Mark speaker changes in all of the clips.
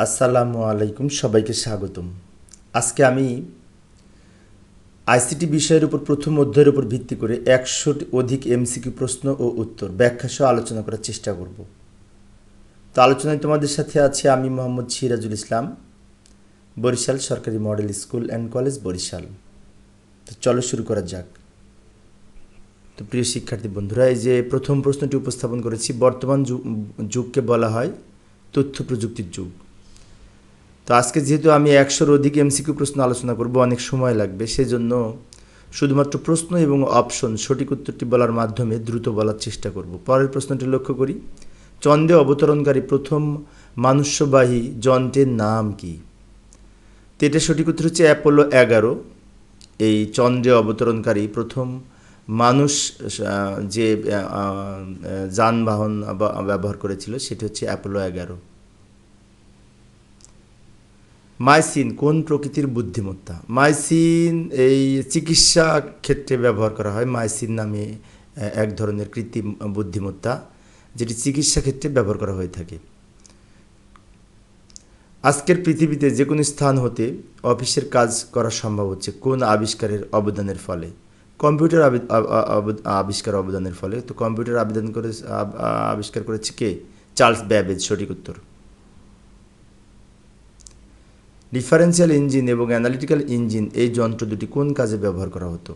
Speaker 1: আসসালামু আলাইকুম, সবাইকে স্বাগতম। আজকে আমি আইসিটি বিষয়ের উপর প্রথম অধ্যায়ের উপর ভিত্তি করে 100টি অধিক এমসিকিউ প্রশ্ন ও উত্তর ব্যাখ্যা সহ আলোচনা করার চেষ্টা করব। তো আলোচনায় তোমাদের সাথে আছে আমি মোহাম্মদ সিরাজুল ইসলাম, বরিশাল সরকারি model school and college, Barishal. তো চলো শুরু করা যাক। তো প্রিয় শিক্ষার্থী বন্ধুরা, এই যে প্রথম প্রশ্নটি উপস্থাপন করেছি, বর্তমান যুগকে বলা হয় তথ্য প্রযুক্তির যুগ। তো আজকে যেহেতু আমি 100-র অধিক এমসিকিউ প্রশ্ন আলোচনা করব, অনেক সময় লাগবে, সেজন্য শুধুমাত্র প্রশ্ন এবং অপশন সঠিক উত্তরটি বলার মাধ্যমে দ্রুত বলার চেষ্টা করব। পরের প্রশ্নটি লক্ষ্য করি, চন্দ্রে অবতরণকারী প্রথম মানুষ্যবাহী যন্ত্রের নাম কি? তো এটা সঠিক উত্তর হচ্ছে অ্যাপোলো 11। এই চন্দ্রে অবতরণকারী প্রথম মানুষ যে যানবাহন ব্যবহার করেছিল সেটি হচ্ছে অ্যাপোলো 11। মাইসিন কোন প্রকৃতির বুদ্ধিমত্তা? মাইসিন এই চিকিৎসা ক্ষেত্রে ব্যবহার করা হয়। মাইসিন নামে এক ধরনের কৃত্রিম বুদ্ধিমত্তা, যেটি চিকিৎসা ক্ষেত্রে ব্যবহার করা হয়ে থাকে। আজকের পৃথিবীতে যে কোনো স্থান হতে অফিসের কাজ করা সম্ভব হচ্ছে কোন আবিষ্কারের অবদানের ফলে? কম্পিউটার আবিষ্কার অবদানের ফলে। তো কম্পিউটার আবিষ্কার করেছে কে? চার্লস ব্যাবেজ, সঠিক উত্তর। ডিফারেন্সিয়াল ইঞ্জিন এবং অ্যানালিটিক্যাল ইঞ্জিন এই যন্ত্র দুটি কোন কাজে ব্যবহার করা হতো?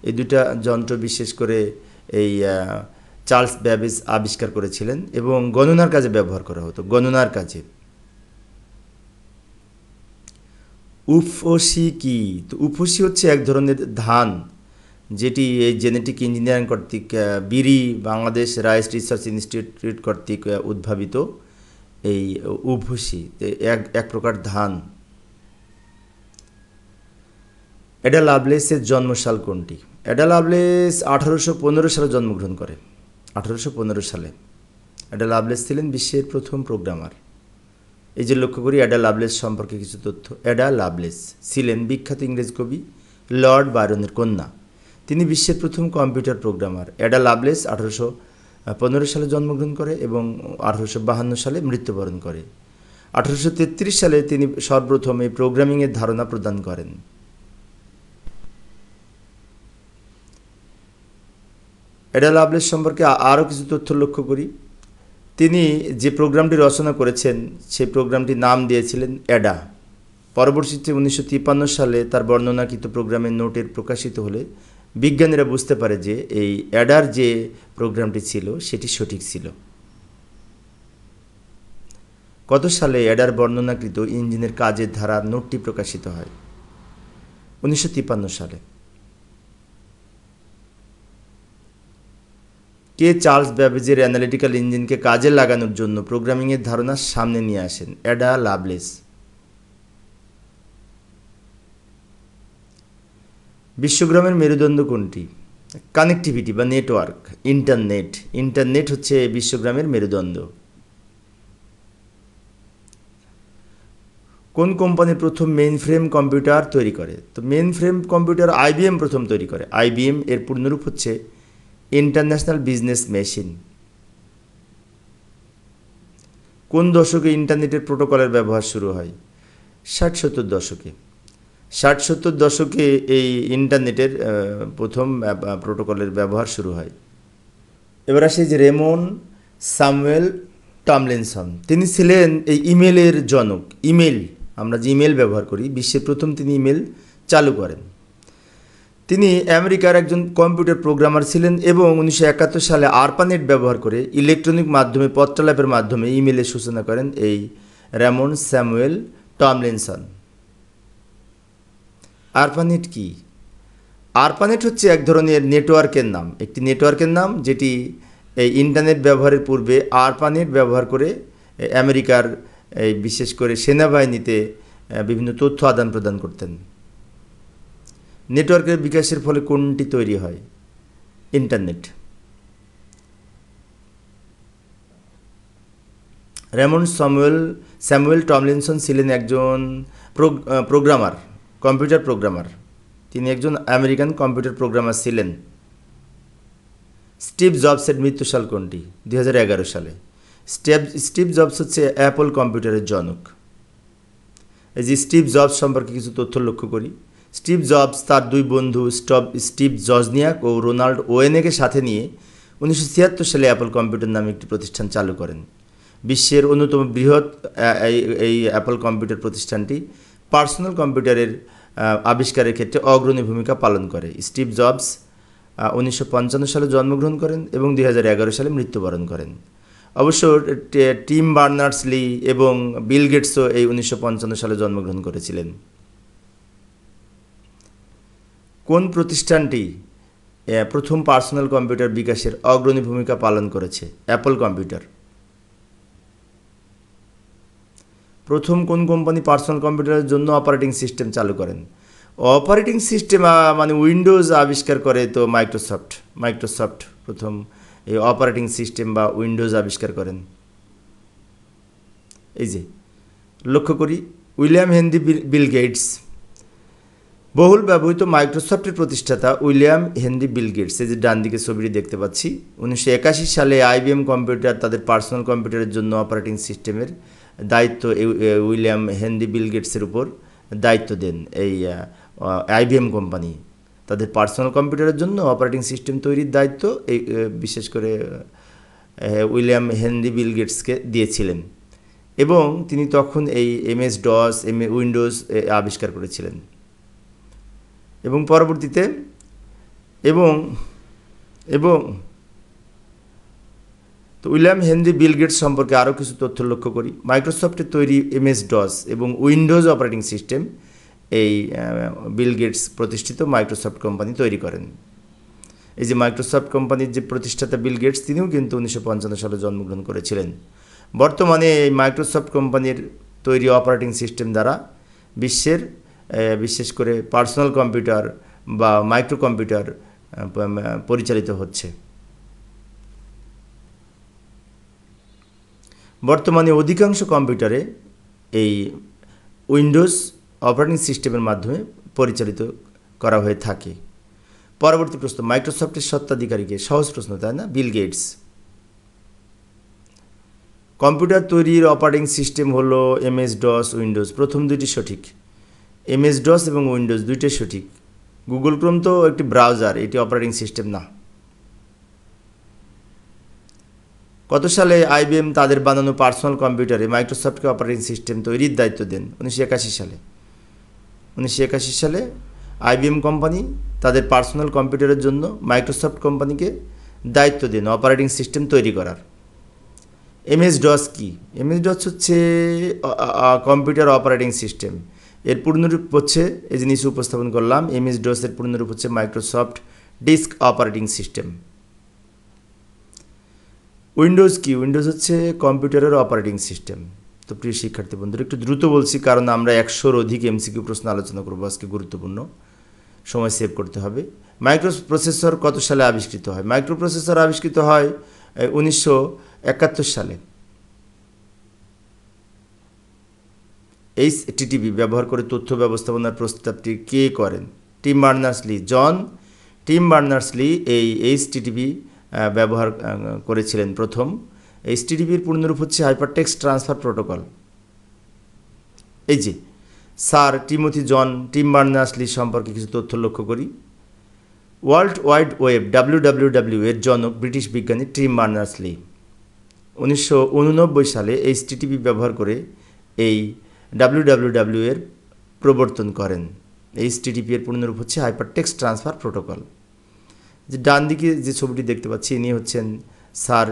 Speaker 1: এই দুটা যন্ত্র বিশেষ করে এই চার্লস ব্যাবেজ আবিষ্কার করেছিলেন এবং গণনার কাজে ব্যবহার করা হতো, গণনার কাজে। উফশি কি? তো উফশি হচ্ছে এক ধরনের ধান, যেটি এই জেনেটিক ইঞ্জিনিয়ারিং কর্তৃক বিরি বাংলাদেশ রাইস রিসার্চ ইনস্টিটিউট কর্তৃক উদ্ভাবিত এই উফশি এক প্রকার ধান। অ্যাডা লাভলেসের জন্মসাল কোনটি? অ্যাডা লাভলেস 1815 সালে জন্মগ্রহণ করে। 1815 সালে অ্যাডা লাভলেস ছিলেন বিশ্বের প্রথম প্রোগ্রামার। এই যে লক্ষ্য করি অ্যাডা লাভলেস সম্পর্কে কিছু তথ্য। অ্যাডা লাভলেস ছিলেন বিখ্যাত ইংরেজ কবি লর্ড বায়রনের কন্যা। তিনি বিশ্বের প্রথম কম্পিউটার প্রোগ্রামার। অ্যাডা লাভলেস 1815 সালে জন্মগ্রহণ করে এবং 1852 সালে মৃত্যুবরণ করে। 1833 সালে তিনি সর্বপ্রথম এই প্রোগ্রামিংয়ের ধারণা প্রদান করেন। অ্যাডা লাভলেস সম্পর্কে আরও কিছু তথ্য লক্ষ্য করি। তিনি যে প্রোগ্রামটি রচনা করেছেন সেই প্রোগ্রামটির নাম দিয়েছিলেন অ্যাডা। পরবর্তীতে 1953 সালে তার বর্ণনাকৃত প্রোগ্রামের নোটের প্রকাশিত হলে বিজ্ঞানীরা বুঝতে পারে যে এই অ্যাডার যে প্রোগ্রামটি ছিল সেটি সঠিক ছিল। কত সালে অ্যাডার বর্ণনাকৃত ইঞ্জিনের কাজের ধারার নোটটি প্রকাশিত হয়? 1953 সালে। কে চার্লস ব্যাবেজের অ্যানালিটিক্যাল ইঞ্জিনকে কাজে লাগানোর জন্য প্রোগ্রামিংয়ের ধারণা সামনে নিয়ে আসেন? Ada Lovelace. বিশ্বগ্রামের মেরুদণ্ড কোনটি? কানেক্টিভিটি বা নেটওয়ার্ক, ইন্টারনেট। ইন্টারনেট হচ্ছে বিশ্বগ্রামের মেরুদণ্ড। কোন কোম্পানি প্রথম মেইন ফ্রেম কম্পিউটার তৈরি করে? তো মেইন ফ্রেম কম্পিউটার আইবিএম প্রথম তৈরি করে। আইবিএম এর পূর্ণরূপ হচ্ছে ইন্টারন্যাশনাল বিজনেস মেশিন। কোন দশকে ইন্টারনেটের প্রোটোকলের ব্যবহার শুরু হয়? 60-70 দশকে। 60-70 দশকে এই ইন্টারনেটের প্রথম প্রোটোকলের ব্যবহার শুরু হয়। এবার আসে যে রেমন স্যামুয়েল টমলিনসন, তিনি ছিলেন এই ইমেলের জনক। ইমেল, আমরা যে ইমেল ব্যবহার করি, বিশ্বের প্রথম তিনি ইমেল চালু করেন। তিনি আমেরিকার একজন কম্পিউটার প্রোগ্রামার ছিলেন এবং 1971 সালে আরপানেট ব্যবহার করে ইলেকট্রনিক মাধ্যমে পত্রালাপের মাধ্যমে ইমেলের সূচনা করেন এই রেমন স্যামুয়েল টমলিনসন। আরপানেট কি? আরপানেট হচ্ছে এক ধরনের নেটওয়ার্কের নাম, একটি নেটওয়ার্কের নাম, যেটি এই ইন্টারনেট ব্যবহারের পূর্বে আরপানেট ব্যবহার করে আমেরিকার এই বিশেষ করে সেনাবাহিনীতে বিভিন্ন তথ্য আদান প্রদান করতেন। নেটওয়ার্কের বিকাশের ফলে কোনটি তৈরি হয়? ইন্টারনেট। রেমন স্যামুয়েল টমলিনসন ছিলেন একজন প্রোগ্রামার, কম্পিউটার প্রোগ্রামার। তিনি একজন আমেরিকান কম্পিউটার প্রোগ্রামার ছিলেন। স্টিভ জবসের মৃত্যুসাল কোনটি? 2011 সালে। স্টিভ জবস হচ্ছে অ্যাপল কম্পিউটারের জনক। এই যে স্টিভ জবস সম্পর্কে কিছু তথ্য লক্ষ্য করি। স্টিভ জবস তার দুই বন্ধু স্টিভ জজনিয়াক ও রোনাল্ড ওয়েনেকে সাথে নিয়ে 1976 সালে অ্যাপল কম্পিউটার নামে একটি প্রতিষ্ঠান চালু করেন। বিশ্বের অন্যতম বৃহৎ এই অ্যাপল কম্পিউটার প্রতিষ্ঠানটি পার্সোনাল কম্পিউটারের আবিষ্কারের ক্ষেত্রে অগ্রণী ভূমিকা পালন করে। স্টিভ জবস 1955 সালে জন্মগ্রহণ করেন এবং 2011 সালে মৃত্যুবরণ করেন। অবশ্য টিম বার্নার্স-লি এবং বিল গেটসও এই 1955 সালে জন্মগ্রহণ করেছিলেন। কোন প্রতিষ্ঠানটি প্রথম পার্সোনাল কম্পিউটার বিকাশের অগ্রণী ভূমিকা পালন করেছে? Apple computer. প্রথম কোন কোম্পানি পার্সোনাল কম্পিউটারের জন্য অপারেটিং সিস্টেম চালু করেন? অপারেটিং সিস্টেম মানে উইন্ডোজ আবিষ্কার করে তো মাইক্রোসফট প্রথম এই অপারেটিং সিস্টেম বা উইন্ডোজ আবিষ্কার করেন। এই যে লক্ষ্য করি, উইলিয়াম হেনরি বিল গেটস। বহুল ব্যবহৃত মাইক্রোসফটের প্রতিষ্ঠাতা উইলিয়াম হেনরি বিল গেটস, এই যে ডান দিকে ছবিটি দেখতে পাচ্ছি, 1981 সালে আইবিএম কম্পিউটার তাদের পার্সোনাল কম্পিউটারের জন্য অপারেটিং সিস্টেমের দায়িত্ব উইলিয়াম হেনরি বিল গেটসের উপর দায়িত্ব দেন। এই আইবিএম কোম্পানি তাদের পার্সোনাল কম্পিউটারের জন্য অপারেটিং সিস্টেম তৈরির দায়িত্ব এই বিশেষ করে উইলিয়াম হেনরি বিল গেটসকে দিয়েছিলেন এবং তিনি তখন এই MS-DOS উইন্ডোজ আবিষ্কার করেছিলেন এবং পরবর্তীতে তো উইলিয়াম হেনরি বিল গেটস সম্পর্কে আরও কিছু তথ্য লক্ষ্য করি। মাইক্রোসফটের তৈরি MS-DOS এবং উইন্ডোজ অপারেটিং সিস্টেম এই বিল গেটস প্রতিষ্ঠিত মাইক্রোসফট কোম্পানি তৈরি করেন। এই যে মাইক্রোসফট কোম্পানির যে প্রতিষ্ঠাতা বিল গেটস, তিনিও কিন্তু 1955 সালে জন্মগ্রহণ করেছিলেন। বর্তমানে এই মাইক্রোসফট কোম্পানির তৈরি অপারেটিং সিস্টেম দ্বারা বিশ্বের বিশেষ করে পার্সোনাল কম্পিউটার বা মাইক্রো কম্পিউটার পরিচালিত হচ্ছে। বর্তমানে অধিকাংশ কম্পিউটারে এই উইন্ডোজ অপারেটিং সিস্টেমের মাধ্যমে পরিচালিত করা হয়ে থাকে। পরবর্তী প্রশ্ন, মাইক্রোসফটের স্বত্বাধিকারীকে? সহজ প্রশ্ন, তাই না? Bill Gates. কম্পিউটার তৈরির অপারেটিং সিস্টেম হলো MS-DOS, উইন্ডোজ। প্রথম দুইটি সঠিক, MS-DOS এবং উইন্ডোজ দুইটাই সঠিক। গুগল ক্রোম তো একটি ব্রাউজার, এটি অপারেটিং সিস্টেম না। কত সালে আইবিএম তাদের বানানো পার্সোনাল কম্পিউটারে মাইক্রোসফটকে অপারেটিং সিস্টেম তৈরির দায়িত্ব দেন? 1981 সালে। 1981 সালে আইবিএম কোম্পানি তাদের পার্সোনাল কম্পিউটারের জন্য মাইক্রোসফট কোম্পানিকে দায়িত্ব দেন অপারেটিং সিস্টেম তৈরি করার। MS-DOS কি? MS-DOS হচ্ছে কম্পিউটার অপারেটিং সিস্টেম। এর পূর্ণরূপ হচ্ছে এই জিনিস উপস্থাপন করলাম। MS-DOS এর পূর্ণরূপ হচ্ছে Microsoft disk operating system. Windows কি? উইন্ডোজ হচ্ছে কম্পিউটারের অপারেটিং সিস্টেম। তো প্রিয় শিক্ষার্থী বন্ধুরা, একটু দ্রুত বলছি কারণ আমরা 100-র অধিক MCQ প্রশ্ন আলোচনা করবো আজকে, গুরুত্বপূর্ণ, সময় সেভ করতে হবে। মাইক্রোপ্রসেসর কত সালে আবিষ্কৃত হয়? মাইক্রোপ্রসেসর আবিষ্কৃত হয় 1971 সালে। HTTP ব্যবহার করে তথ্য ব্যবস্থাপনার প্রস্তাবটি কে করেন? Team Berners-Lee. টিম বার্নার্স-লি এই HTTP ব্যবহার করেছিলেন প্রথম। HTTP-র পূর্ণরূপ হচ্ছে হাইপারটেক্সট ট্রান্সফার প্রোটোকল। এই যে স্যার টিম বার্নার্স-লি সম্পর্কে কিছু তথ্য লক্ষ্য করি। ওয়ার্ল্ড ওয়াইড ওয়েব WWW এর জনক ব্রিটিশ বিজ্ঞানী টিম বার্নার্স-লি। 1989 সালে HTTP ব্যবহার করে এই WWW এর প্রবর্তন করেন। HTTP এর পূর্ণরূপ হচ্ছে হাইপারটেক্সট ট্রান্সফার প্রোটোকল। যে ডান দিকে যে ছবিটি দেখতে পাচ্ছি, ইনি হচ্ছেন স্যার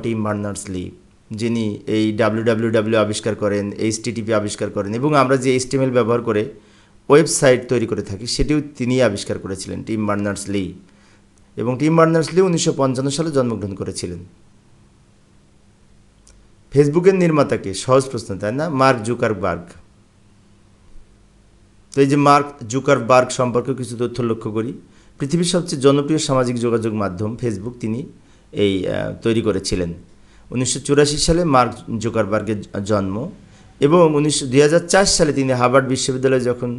Speaker 1: টিম বার্নার্স-লি, যিনি এই WWW আবিষ্কার করেন, HTTP আবিষ্কার করেন এবং আমরা যে HTML ব্যবহার করে ওয়েবসাইট তৈরি করে থাকি সেটিও তিনি আবিষ্কার করেছিলেন, টিম বার্নার্স-লি। এবং টিম বার্নার্স-লি 1955 সালে জন্মগ্রহণ করেছিলেন। ফেসবুকের নির্মাতাকে? সহজ প্রশ্ন, তাই না? Mark Zuckerberg. তো এই যে মার্ক জুকারবার্গ সম্পর্কে কিছু তথ্য লক্ষ্য করি। পৃথিবীর সবচেয়ে জনপ্রিয় সামাজিক যোগাযোগ মাধ্যম ফেসবুক তিনি এই তৈরি করেছিলেন। 1984 সালে মার্ক জুকারবার্গের জন্ম এবং 2004 সালে তিনি হার্ভার্ড বিশ্ববিদ্যালয়ে যখন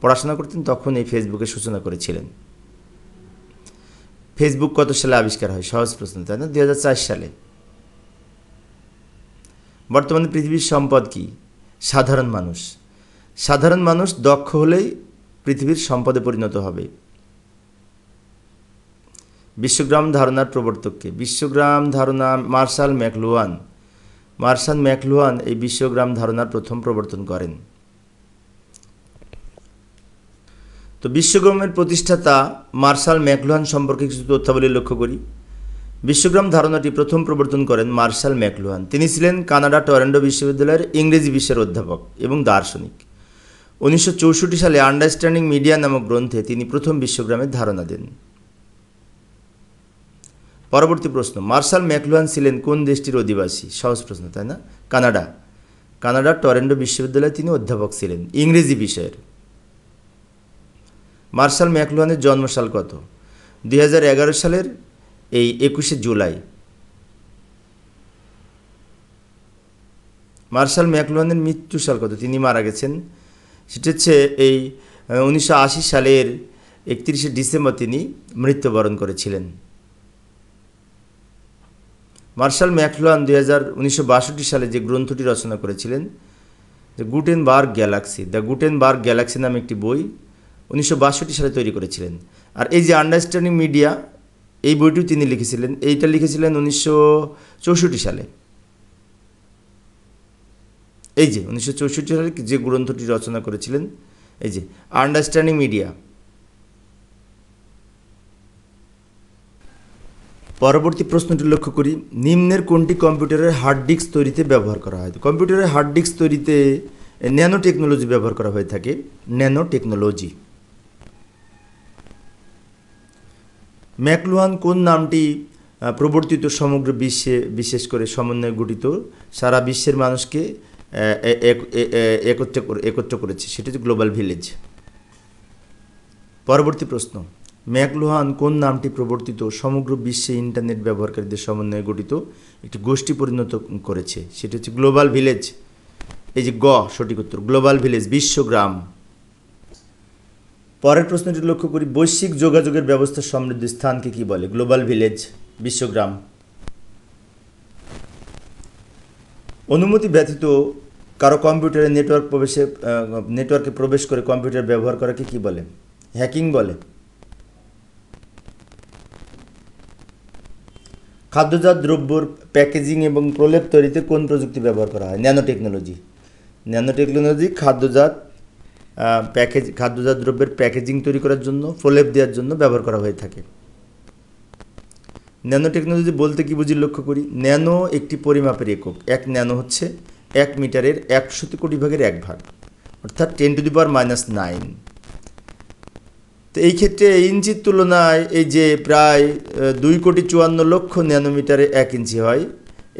Speaker 1: পড়াশোনা করতেন তখন এই ফেসবুকের সূচনা করেছিলেন। ফেসবুক কত সালে আবিষ্কার হয়? সহজ প্রশ্ন, তাই না? 2004 সালে। বর্তমানে পৃথিবীর সম্পদ কি? সাধারণ মানুষ। সাধারণ মানুষ দক্ষ হলেই পৃথিবীর সম্পদে পরিণত হবে। বিশ্বগ্রাম ধারণার প্রবর্তককে? বিশ্বগ্রাম ধারণা মার্শাল ম্যাকলুহান। মার্শাল ম্যাকলুহান এই বিশ্বগ্রাম ধারণার প্রথম প্রবর্তন করেন। তো বিশ্বগ্রামের প্রতিষ্ঠাতা মার্শাল ম্যাকলুহান সম্পর্কে কিছু তথ্যাবলী লক্ষ্য করি। বিশ্বগ্রাম ধারণাটি প্রথম প্রবর্তন করেন মার্শাল ম্যাকলুহান। তিনি ছিলেন কানাডা টরন্টো বিশ্ববিদ্যালয়ের ইংরেজি বিষয়ের অধ্যাপক এবং দার্শনিক। 1964 সালে আন্ডারস্ট্যান্ডিং মিডিয়া নামক গ্রন্থে তিনি প্রথম বিশ্বগ্রামের ধারণা দেন। পরবর্তী প্রশ্ন, মার্শাল ম্যাকলুহান ছিলেন কোন দেশটির অধিবাসী? সহজ প্রশ্ন, তাই না? কানাডা। কানাডার টরন্টো বিশ্ববিদ্যালয়ে তিনি অধ্যাপক ছিলেন ইংরেজি বিষয়ের। মার্শাল ম্যাকলুহানের জন্মসাল কত? 2011 সালের এই 21শে জুলাই। মার্শাল ম্যাকলুহানের মৃত্যুসাল কত? তিনি মারা গেছেন, সেটা হচ্ছে এই 1980 সালের 31শে ডিসেম্বর তিনি মৃত্যুবরণ করেছিলেন। মার্শাল ম্যাকলুহান 1962 সালে যে গ্রন্থটি রচনা করেছিলেন, the Gutenberg Galaxy, the Gutenberg Galaxy নামে একটি বই 1962 সালে তৈরি করেছিলেন। আর এই যে আন্ডারস্ট্যান্ডিং মিডিয়া, এই বইটিও তিনি লিখেছিলেন। এইটা লিখেছিলেন 1964 সালে। এই যে 1964 সালে যে গ্রন্থটি রচনা করেছিলেন, এই যে আন্ডারস্ট্যান্ডিং মিডিয়া। পরবর্তী প্রশ্নটি লক্ষ্য করি, নিম্নের কোনটি কম্পিউটারের হার্ড ডিস্ক তৈরিতে ব্যবহার করা হয়? কম্পিউটারের হার্ড ডিস্ক তৈরিতে ন্যানো টেকনোলজি ব্যবহার করা হয়ে থাকে। Nano technology. ম্যাকলুহান কোন নামটি প্রবর্তিত সমগ্র বিশ্বে, বিশেষ করে সমন্বয়ে গঠিত সারা বিশ্বের মানুষকে একত্র করেছে? সেটা হচ্ছে গ্লোবাল ভিলেজ। পরবর্তী প্রশ্ন, ম্যাকলুহান কোন নামটি প্রবর্তিত সমগ্র বিশ্বে ইন্টারনেট ব্যবহারকারীদের সমন্বয়ে গঠিত একটি গোষ্ঠী পরিণত করেছে? সেটা হচ্ছে গ্লোবাল ভিলেজ। এই যে সঠিক উত্তর, গ্লোবাল ভিলেজ, বিশ্বগ্রাম। পরের প্রশ্নটি লক্ষ্য করি, বৈশ্বিক যোগাযোগের ব্যবস্থা সমৃদ্ধ স্থানকে কি বলে? গ্লোবাল ভিলেজ, বিশ্বগ্রাম। অনুমতি ব্যতীত কারো কম্পিউটারে নেটওয়ার্কে প্রবেশ করে কম্পিউটার ব্যবহার করাকে কি বলে? হ্যাকিং বলে। খাদ্যজাত দ্রব্যর প্যাকেজিং এবং প্রলেপ তৈরিতে কোন প্রযুক্তি ব্যবহার করা হয়? Nano technology. ন্যানো টেকনোলজি খাদ্যজাত দ্রব্যের প্যাকেজিং তৈরি করার জন্য, প্রলেপ দেওয়ার জন্য ব্যবহার করা হয়ে থাকে। ন্যানো টেকনোলজি বলতে কি বুঝি লক্ষ্য করি। ন্যানো একটি পরিমাপের একক। এক ন্যানো হচ্ছে 1 মিটারের 100 কোটি ভাগের 1 ভাগ, অর্থাৎ 10⁻⁹। তো এই ক্ষেত্রে ইঞ্চির তুলনায় এই যে প্রায় 2,54,00,000 ন্যানোমিটারে 1 ইঞ্চি হয়।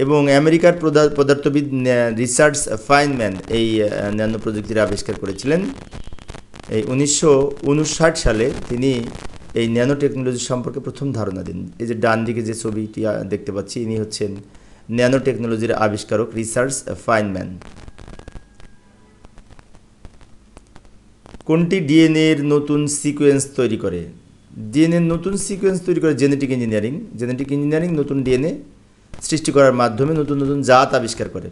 Speaker 1: এবং আমেরিকার পদার্থবিদ রিচার্ড ফাইনম্যান এই ন্যানো প্রযুক্তির আবিষ্কার করেছিলেন। এই 1959 সালে তিনি এই ন্যানো টেকনোলজি সম্পর্কে প্রথম ধারণা দেন। এই যে ডান দিকে যে ছবিটি দেখতে পাচ্ছি, ইনি হচ্ছেন ন্যানো টেকনোলজির আবিষ্কারক রিচার্ড ফাইনম্যান। কোনটি ডিএনএর নতুন সিকোয়েন্স তৈরি করে? ডিএনএর নতুন সিকোয়েন্স তৈরি করে জেনেটিক ইঞ্জিনিয়ারিং। জেনেটিক ইঞ্জিনিয়ারিং নতুন ডিএনএ সৃষ্টি করার মাধ্যমে নতুন নতুন জাত আবিষ্কার করে।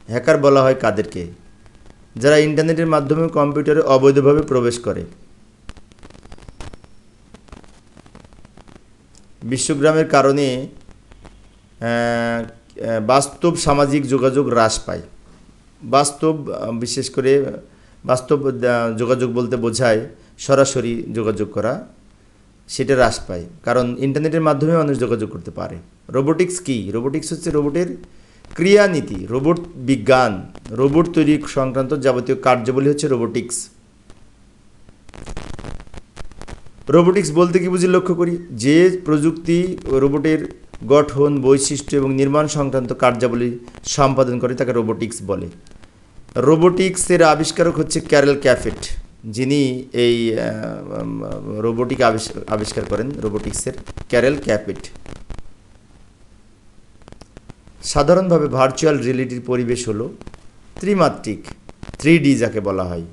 Speaker 1: হ্যাকার বলা হয় কাদেরকে? যারা ইন্টারনেটের মাধ্যমে কম্পিউটারে অবৈধভাবে প্রবেশ করে। বিশ্বগ্রামের কারণে বাস্তব সামাজিক যোগাযোগ হ্রাস পায়। বিশেষ করে বাস্তব যোগাযোগ বলতে বোঝায় সরাসরি যোগাযোগ করা, সেটা হ্রাস পায়, কারণ ইন্টারনেটের মাধ্যমে মানুষ যোগাযোগ করতে পারে। রোবোটিক্স কি? রোবোটিক্স হচ্ছে রোবটের ক্রিয়ানীতি, রোবট বিজ্ঞান, রোবট তৈরি সংক্রান্ত যাবতীয় কার্যাবলী হচ্ছে রোবোটিক্স। রোবোটিক্স বলতে কি বুঝি লক্ষ্য করি, যে প্রযুক্তি রোবটের গঠন, বৈশিষ্ট্য এবং নির্মাণ সংক্রান্ত কার্যাবলী সম্পাদন করে তাকে রোবোটিক্স বলে। রোবোটিক্সের আবিষ্কারক হচ্ছে ক্যারেল ক্যাফেট, যিনি এই রোবোটিক আবিষ্কার করেন। রোবোটিক্সের ক্যারেল ক্যাফেট। সাধারণভাবে ভার্চুয়াল রিয়েলিটির পরিবেশ হলো ত্রিমাত্রিক, 3D যাকে বলা হয়।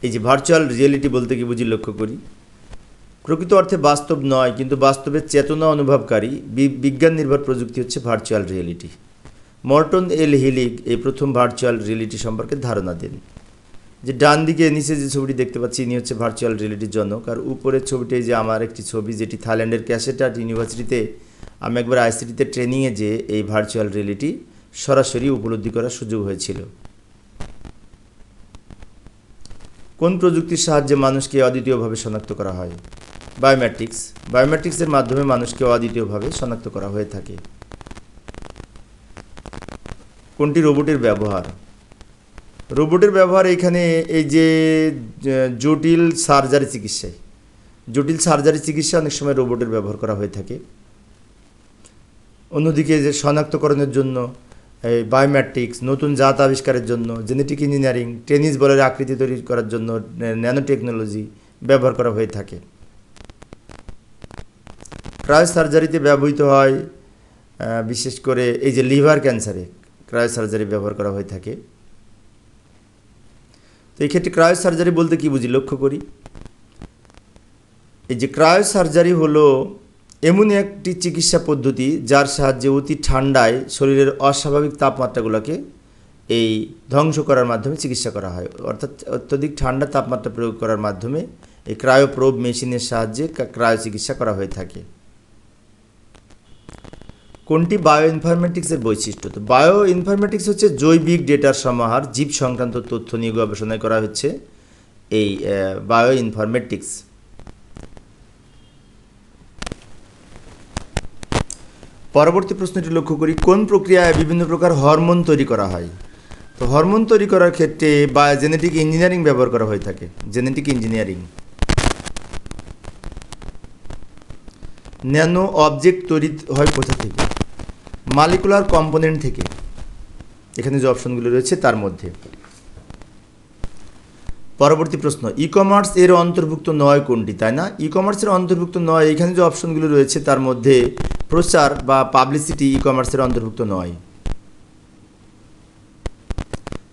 Speaker 1: এই যে ভার্চুয়াল রিয়েলিটি বলতে কি বুঝি লক্ষ্য করি, প্রকৃত অর্থে বাস্তব নয় কিন্তু বাস্তবের চেতনা অনুভবকারী বিজ্ঞান নির্ভর প্রযুক্তি হচ্ছে ভার্চুয়াল রিয়েলিটি। মর্টন এল হিলিগ এই প্রথম ভার্চুয়াল রিয়েলিটি সম্পর্কে ধারণা দেন। যে ডান দিকে নিচে যে ছবিটি দেখতে পাচ্ছি ইনি হচ্ছে ভার্চুয়াল রিয়েলিটির জনক। আর উপরের ছবিটি যে আমার একটি ছবি, যেটি থাইল্যান্ডের ক্যাসেটাট ইউনিভার্সিটিতে আমি একবার আইসিটিতে ট্রেনিংয়ে যে এই ভার্চুয়াল রিয়েলিটি সরাসরি উপলব্ধি করার সুযোগ হয়েছিল। কোন প্রযুক্তির সাহায্যে মানুষকে অদ্বিতীয়ভাবে শনাক্ত করা হয়? বায়োমেট্রিক্স। বায়োমেট্রিক্সের মাধ্যমে মানুষকে অদ্বিতীয়ভাবে শনাক্ত করা হয়ে থাকে। কোনটি রোবটের ব্যবহার? রোবটের ব্যবহার এখানে এই যে জটিল সার্জারি চিকিৎসা অনেক সময় রোবটের ব্যবহার করা হয়ে থাকে। অন্যদিকে যে শনাক্তকরণের জন্য এই বায়োমেট্রিক্স, নতুন জাত আবিষ্কারের জন্য, জেনেটিক ইঞ্জিনিয়ারিং, টেনিস বলের আকৃতি তৈরি করার জন্য ন্যানো টেকনোলজি ব্যবহার করা হয়ে থাকে। ক্রায়োসার্জারিতে ব্যবহৃত হয় বিশেষ করে এই যে লিভার ক্যান্সারে ক্রায়োসার্জারি ব্যবহার করা হয়ে থাকে। তো এই ক্ষেত্রে ক্রায়োসার্জারি বলতে কি বুঝি লক্ষ্য করি। এই যে ক্রায়োসার্জারি হলো এমন একটি চিকিৎসা পদ্ধতি যার সাহায্যে অতি ঠান্ডায় শরীরের অস্বাভাবিক তাপমাত্রাগুলোকে এই ধ্বংস করার মাধ্যমে চিকিৎসা করা হয়। অর্থাৎ অত্যধিক ঠান্ডা তাপমাত্রা প্রয়োগ করার মাধ্যমে এই ক্রায়োপ্রোব মেশিনের সাহায্যে ক্রায়ো চিকিৎসা করা হয়ে থাকে। কোনটি বায়ো ইনফরমেটিক্সের বৈশিষ্ট্য? তো বায়ো ইনফরমেটিক্স হচ্ছে জৈবিক ডেটার সমাহার। জীব সংক্রান্ত তথ্য নিয়ে গবেষণা করা হচ্ছে এই বায়ো ইনফরমেটিক্স। পরবর্তী প্রশ্নটি লক্ষ্য করি, কোন প্রক্রিয়ায় বিভিন্ন প্রকার হরমোন তৈরি করা হয়? তো হরমোন তৈরি করার ক্ষেত্রে জেনেটিক ইঞ্জিনিয়ারিং ব্যবহার করা হয়ে থাকে। Genetic engineering. ন্যানো অবজেক্ট তৈরি হয় কোথা থেকে? মলিকুলার কম্পোনেন্ট থেকে। এখানে যে অপশনগুলো রয়েছে তার মধ্যে। পরবর্তী প্রশ্ন, ই কমার্স এর অন্তর্ভুক্ত নয় কোনটি? তাই না, ই কমার্সের অন্তর্ভুক্ত নয়। এখানে যে অপশনগুলো রয়েছে তার মধ্যে প্রচার বা পাবলিসিটি ই কমার্সের অন্তর্ভুক্ত নয়।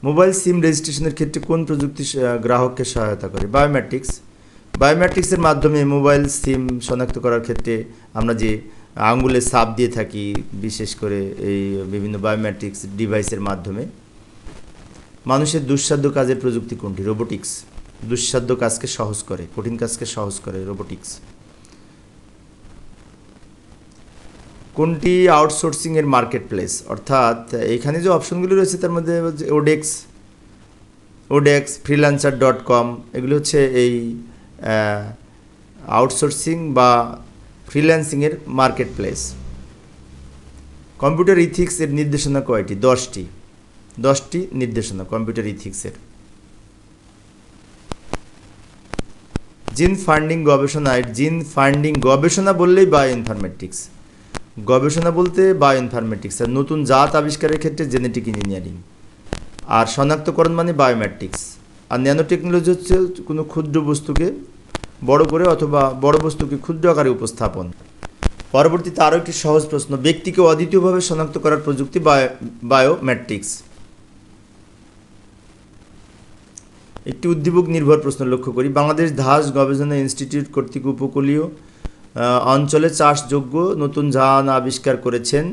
Speaker 1: মোবাইল সিম রেজিস্ট্রেশনের ক্ষেত্রে কোন প্রযুক্তি গ্রাহককে সহায়তা করে? বায়োমেট্রিক্স। বায়োমেট্রিক্সের মাধ্যমে মোবাইল সিম শনাক্ত করার ক্ষেত্রে আমরা যে আঙুলের ছাপ দিয়ে থাকি, বিশেষ করে এই বিভিন্ন বায়োমেট্রিক্স ডিভাইসের মাধ্যমে। মানুষের দুঃসাধ্য কাজের প্রযুক্তি কোনটি? রোবোটিক্স। দুঃসাধ্য কাজকে সহজ করে, কঠিন কাজকে সহজ করে রোবোটিক্স। কোনটি আউটসোর্সিংয়ের মার্কেট প্লেস? অর্থাৎ এখানে যে অপশনগুলি রয়েছে তার মধ্যে ওডেক্স, freelancer.com এগুলো হচ্ছে এই আউটসোর্সিং বা ফ্রিল্যান্সিংয়ের মার্কেট প্লেস। কম্পিউটার ইথিক্স এর নির্দেশনা কয়টি? 10টি নির্দেশনা কম্পিউটার ইথিক্সের। জিন ফাইন্ডিং গবেষণা বললেই বায়ো ইনফরমেটিক্স। গবেষণা বলতে বায়ো ইনফরমেটিক্স। আর নতুন জাত আবিষ্কারের ক্ষেত্রে জেনেটিক ইঞ্জিনিয়ারিং। আর শনাক্তকরণ মানে বায়োমেট্রিক্স। আর ন্যানো টেকনোলজি হচ্ছে কোনো ক্ষুদ্র বস্তুকে বড় করে অথবা বড় বস্তুকে ক্ষুদ্র আকারে উপস্থাপন। পরবর্তীতে আরও একটি সহজ প্রশ্ন, ব্যক্তিকে অদ্বিতীয়ভাবে শনাক্ত করার প্রযুক্তি বায়োমেট্রিক্স। একটি উদ্দীপক নির্ভর প্রশ্ন লক্ষ্য করি, বাংলাদেশ ধাস গবেষণা ইনস্টিটিউট কর্তৃক উপকূলীয় অঞ্চলে চাষযোগ্য নতুন ধান আবিষ্কার করেছেন,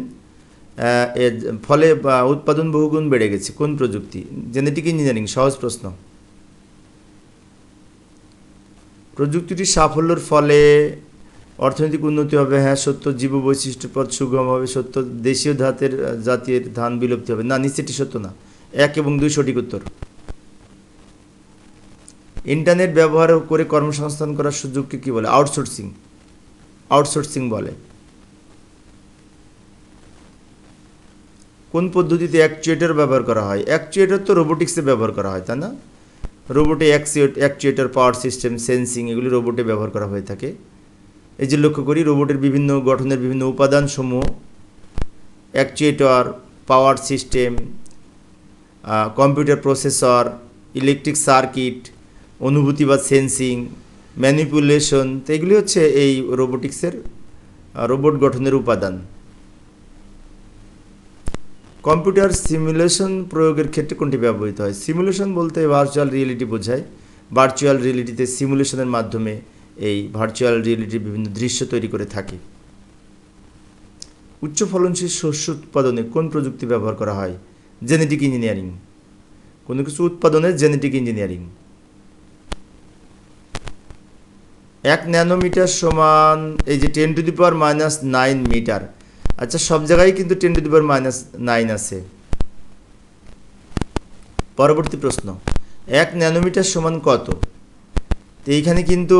Speaker 1: এর ফলে উৎপাদন বহুগুণ বেড়ে গেছে। কোন প্রযুক্তি? Genetic engineering. সহজ প্রশ্ন। প্রযুক্তিটির সাফল্যের ফলে অর্থনৈতিক উন্নতি হবে। হ্যাঁ সত্য। জীব বৈশিষ্ট্য পথ সুগম হবে। সত্য। দেশীয় জাতের ধান বিলুপ্তি হবে। না, নিশ্চিতই সত্য না। 1 এবং 2 সঠিক উত্তর। ইন্টারনেট ব্যবহার করে কর্মসংস্থান করার সুযোগকে কী বলে? আউটসোর্সিং বলে। কোন পদ্ধতিতে অ্যাকচুয়েটর ব্যবহার করা হয়? অ্যাকচুয়েটর তো রোবোটিক্সে ব্যবহার করা হয়, তাই না? রোবটে অ্যাকচুয়েটর, পাওয়ার সিস্টেম, সেন্সিং এগুলি রোবটে ব্যবহার করা হয়ে থাকে। এই যে লক্ষ্য করি, রোবটের বিভিন্ন গঠনের বিভিন্ন উপাদানসমূহ actuator, power system, computer processor, electric circuit, অনুভূতি বা সেন্সিং, ম্যানিপুলেশন, তো এগুলি হচ্ছে এই রোবোটিক্সের রোবট গঠনের উপাদান। কম্পিউটার সিমুলেশন প্রয়োগের ক্ষেত্রে কোনটি ব্যবহৃত হয়? সিমুলেশন বলতে ভার্চুয়াল রিয়েলিটি বোঝায়। ভার্চুয়াল রিয়েলিটিতে সিমুলেশনের মাধ্যমে এই ভার্চুয়াল রিয়েলিটির বিভিন্ন দৃশ্য তৈরি করে থাকে। উচ্চ ফলনশীল শস্য উৎপাদনে কোন প্রযুক্তি ব্যবহার করা হয়? Genetic engineering. কোনো কিছু উৎপাদনে জেনেটিক ইঞ্জিনিয়ারিং। 1 ন্যানোমিটার সমান এই যে 10⁻⁹ মিটার। আচ্ছা, সব জায়গায় কিন্তু 10⁻⁹ আছে। পরবর্তী প্রশ্ন, 1 ন্যানোমিটার সমান কত? তো এইখানে কিন্তু